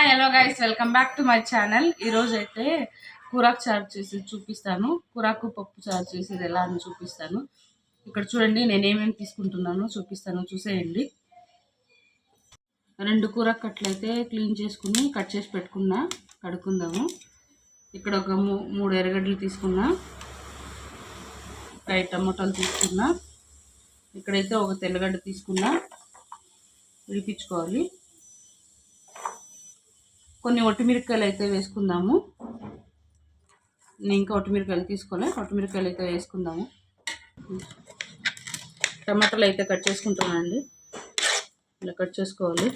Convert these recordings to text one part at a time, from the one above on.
Hello guys, welcome back to my channel. ఈరోజు అయితే కూరాకు చారు చేసి చూపిస్తాను. కూరాకు పప్పు చారు చేసేది ఎలా అని చూపిస్తాను. ఇక్కడ చూడండి, నేను ఏమేమి తీసుకుంటున్నానో చూపిస్తాను, చూసేయండి. 2 కూరాకు కట్లయితే క్లీన్ చేసుకుని కట్ చేసి పెట్టుకున్నా, కడుక్కుందాము. ఇక్కడ ఒక 3 ఎర్రగడ్డలు తీసుకున్నా, 5 టమాటాలు తీసుకున్నా, ఇక్కడైతే ఒక తెల్లగడ్డ తీసుకున్నా, ఉడిపించుకోవాలి. కొన్ని ఒట్టిమిరపకాయలు అయితే వేసుకుందాము. నేను ఇంకా ఒట్టిమిరపకాయలు తీసుకోలే, ఒట్టిమిరపకాయలు అయితే వేసుకుందాము. టమాటాలు అయితే కట్ చేసుకుంటానండి. ఇలా కట్ చేసుకోవాలి.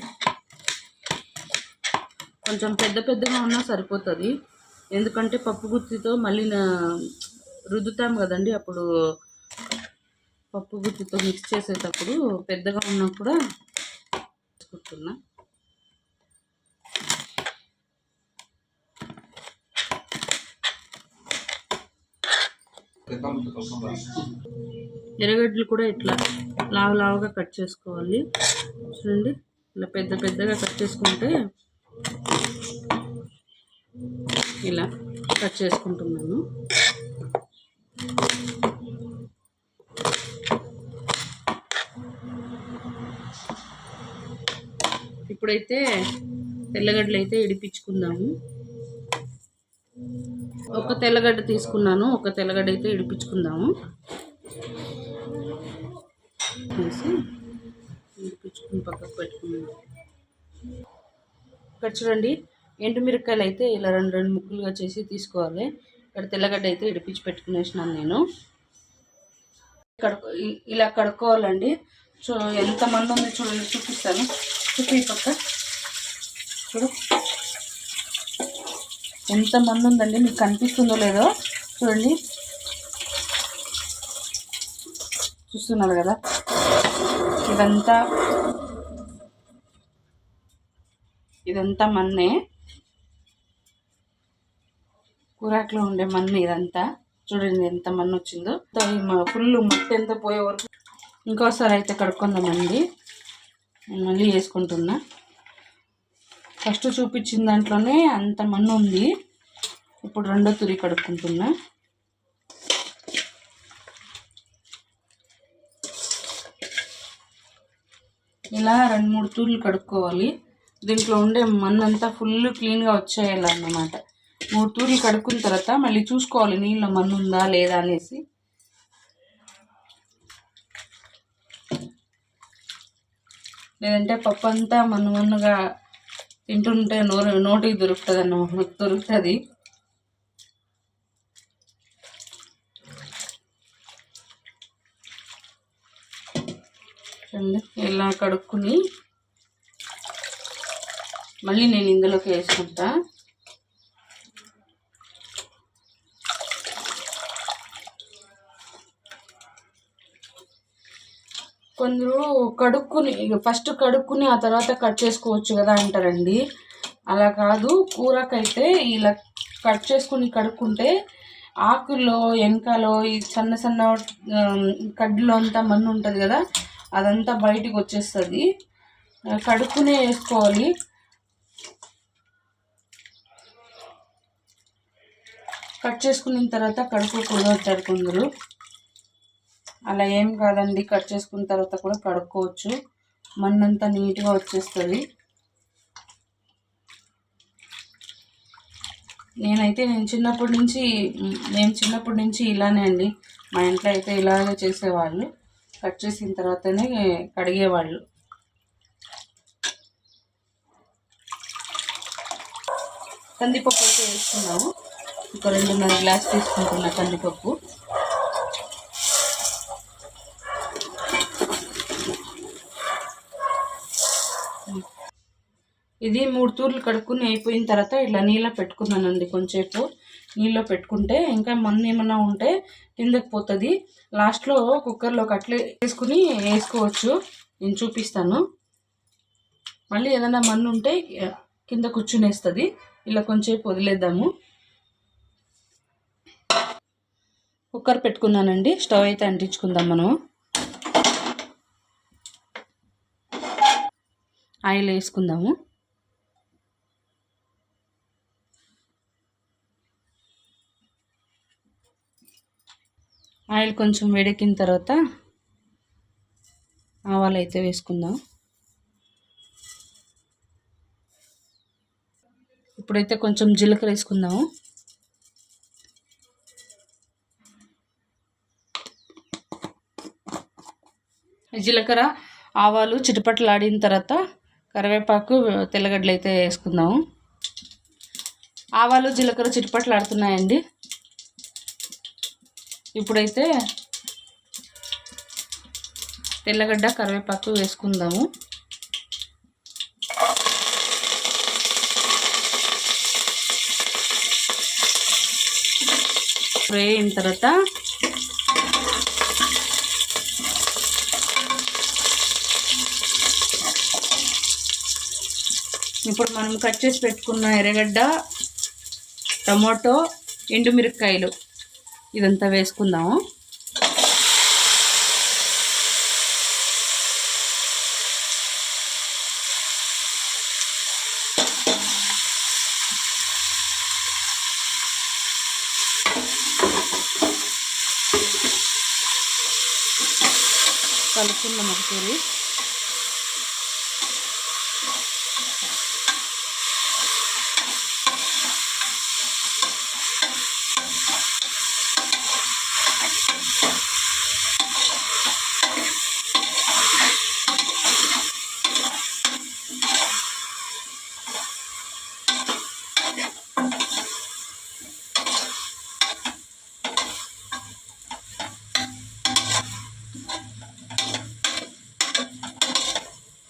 కొంచెం పెద్దగా ఉన్నా సరిపోతుంది, ఎందుకంటే పప్పు గుత్తితో మళ్ళీ రుద్దుతాం కదండి, అప్పుడు పప్పు గుత్తితో మిక్స్ చేసేటప్పుడు పెద్దగా ఉన్నా కూడా వేసుకుంటున్నా. ఎర్రగడ్డలు కూడా ఇట్లా లావుగా కట్ చేసుకోవాలి. చూడండి, ఇలా పెద్దగా కట్ చేసుకుంటే ఇలా కట్ చేసుకుంటున్నాను. ఇప్పుడైతే తెల్లగడ్డలు అయితే ఇడిపించుకుందాము. ఒక తెల్లగడ్డ తీసుకున్నాను, ఒక తెల్లగడ్డ అయితే ఇడిపించుకుందాము. వేసి ఇడిపించుకుని పక్కకు పెట్టుకున్నాము. ఇక్కడ చూడండి, ఎండుమిరపకాయలు అయితే ఇలా 2 ముక్కలుగా చేసి తీసుకోవాలి. ఇక్కడ తెల్లగడ్డ అయితే ఇడిపించి పెట్టుకునేసినాను నేను. ఇలా కడుక్కోవాలండి. ఎంతమంది ఉంది చూడండి, చూపిస్తాను. చూపి పక్క చూడు, ఎంతమంది ఉందండి, మీకు కనిపిస్తుందో లేదో చూడండి. చూస్తున్నారు కదా, ఇదంతా మన్నే, కూరాకులో ఉండే మన్ను ఇదంతా. చూడండి ఎంత మన్ను వచ్చిందో. ఫుల్ మట్టి ఎంత పోయే వరకు ఇంకోసారి అయితే కడుక్కుందామండి. నేను మళ్ళీ వేసుకుంటున్నా. ఫస్ట్ చూపించిన దాంట్లోనే అంత మన్ను ఉంది, ఇప్పుడు 2వ తురి కడుక్కుంటున్నా. ఇలా 2-3 తూర్లు కడుక్కోవాలి. దీంట్లో ఉండే మన్ను అంతా ఫుల్ క్లీన్గా వచ్చేయాలన్నమాట. 3 తూర్లు కడుక్కున్న తర్వాత మళ్ళీ చూసుకోవాలి నీళ్ళలో మన్ను ఉందా లేదా అనేసి. లేదంటే పప్పు అంతా మన్నుగా తింటుంటే నోటికి దొరుకుతుంది. ఇలా కడుక్కుని మళ్ళీ నేను ఇందులోకి వేసుకుంటా. కొందరు ఫస్ట్ కడుక్కుని ఆ తర్వాత కట్ చేసుకోవచ్చు కదా అంటారండి. అలా కాదు, కూరకైతే ఇలా కట్ చేసుకుని కడుక్కుంటే ఆకుల్లో వెనకాలో ఈ సన్న కడ్డీలో అంతా మన్ను ఉంటుంది కదా, అదంతా బయటికి వచ్చేస్తుంది. కడుక్కునే వేసుకోవాలి. కట్ చేసుకున్న తర్వాత కడుక్కోకూడదు అంటారు కొందరు. అలా ఏం కాదండి, కట్ చేసుకున్న తర్వాత కూడా కడుక్కోవచ్చు, మన్నంతా నీట్గా వచ్చేస్తుంది. మేము చిన్నప్పటి నుంచి ఇలానే అండి. మా ఇంట్లో అయితే ఇలాగే చేసేవాళ్ళు. కట్ చేసిన తర్వాతనే కడిగేవాళ్ళు. కందిపప్పు అయితే వేసుకున్నాము. ఒక 2.5 గ్లాస్ తీసుకుంటున్నా కందిపప్పు. ఇది 3 తూర్లు కడుక్కుని అయిపోయిన తర్వాత ఇలా నీళ్ళ పెట్టుకున్నానండి. కొంచెంసేపు నీళ్ళలో పెట్టుకుంటే ఇంకా మన్ను ఏమన్నా ఉంటే కిందకి పోతుంది. లాస్ట్లో కుక్కర్లోకి అట్లే వేసుకుని వేసుకోవచ్చు. నేను చూపిస్తాను. మళ్ళీ ఏదైనా మన్ను ఉంటే కింద కూర్చునేస్తుంది. ఇలా కొంచెంసేపు వదిలేద్దాము. కుక్కర్ పెట్టుకున్నానండి. స్టవ్ అయితే అంటించుకుందాం. మనం ఆయిల్ వేసుకుందాము. ఆయిల్ కొంచెం వేడెక్కిన తర్వాత ఆవాలు అయితే వేసుకుందాం. ఇప్పుడైతే కొంచెం జీలకర్ర వేసుకుందాము. జీలకర్ర ఆవాలు చిటపటలాడిన తర్వాత కరివేపాకు తెల్లగడ్డలు అయితే వేసుకుందాము. ఆవాలు జీలకర్ర చిటపటలాడుతున్నాయండి. ఇప్పుడైతే తెల్లగడ్డ కరివేపాకు వేసుకుందాము. ఫ్రై అయిన తర్వాత ఇప్పుడు మనం కట్ చేసి పెట్టుకున్న ఎర్రగడ్డ, టమాటో, ఎండుమిరపకాయలు ఇదంతా వేసుకుందాము. కలుపుకుందాం ఒకసారి.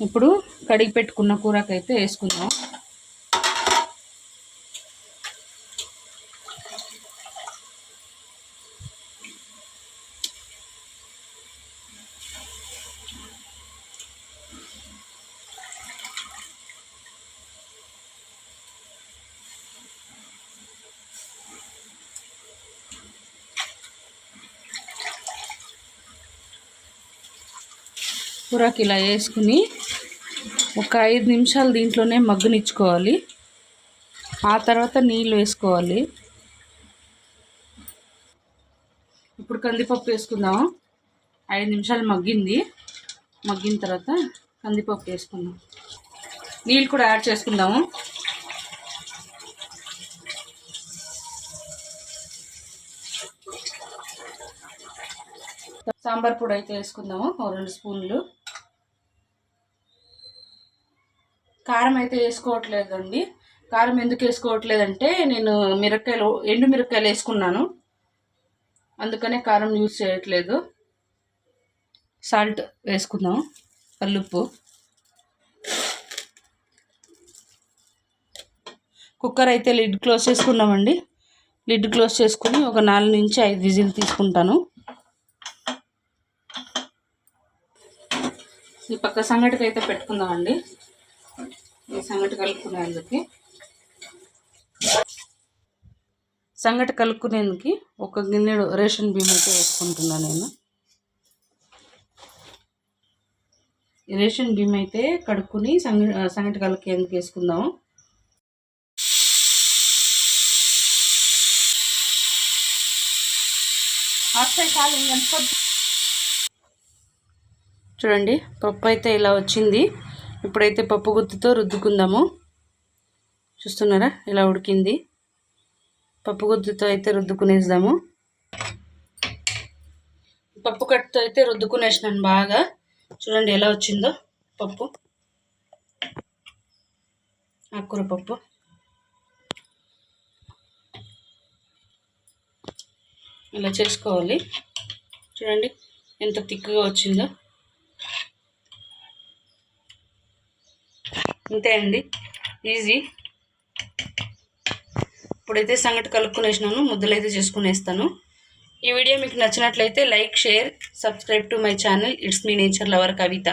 ఇప్పుడు కడిగి పెట్టుకున్న కూరకైతే వేసుకుందాం. కూరకి ఇలా వేసుకుని ఒక 5 నిమిషాలు దీంట్లోనే మగ్గనిచ్చుకోవాలి. ఆ తర్వాత నీళ్ళు వేసుకోవాలి. ఇప్పుడు కందిపప్పు వేసుకుందాము. 5 నిమిషాలు మగ్గిన తర్వాత కందిపప్పు వేసుకుందాం. నీళ్ళు కూడా యాడ్ చేసుకుందాము. సాంబార్ పొడి అయితే వేసుకుందాము, 2 స్పూన్లు. కారం అయితే వేసుకోవట్లేదండి. కారం ఎందుకు వేసుకోవట్లేదంటే నేను ఎండు మిరపకాయలు వేసుకున్నాను, అందుకనే కారం యూజ్ చేయట్లేదు. సాల్ట్ వేసుకుందాం, కల్లుప్పు. కుక్కర్ అయితే లిడ్ క్లోజ్ చేసుకున్నామండి. లిడ్ క్లోజ్ చేసుకుని ఒక 4 నుంచి 5 విజిల్ తీసుకుంటాను. ఈ పక్క సంగటికి అయితే పెట్టుకుందామండి. ఈ సంగటి కలుపుకునేందుకు ఒక గిన్నెడు రేషన్ బియ్యం అయితే వేసుకుంటున్నాను నేను. ఈ రేషన్ బియ్యం అయితే కడుక్కుని సంగటి కలిపేందుకు వేసుకుందాము. చూడండి, పప్పు అయితే ఇలా వచ్చింది. ఇప్పుడైతే పప్పు గుత్తితో రుద్దుకుందాము. చూస్తున్నారా, ఇలా ఉడికింది. పప్పు గుత్తితో అయితే రుద్దుకునేద్దాము. పప్పు కట్టుతో అయితే రుద్దుకునేసినాను బాగా. చూడండి ఎలా వచ్చిందో పప్పు, ఆకుకూర పప్పు. ఇలా చేసుకోవాలి. చూడండి ఎంత థిక్గా వచ్చిందో. అంతే అండి, ఈజీ. ఇప్పుడైతే సంగటి కలుపుకునేసినాను, ముద్దలైతే చేసుకునేస్తాను. ఈ వీడియో మీకు నచ్చినట్లయితే like, share, subscribe to my channel. It's me nature lover Kavitha.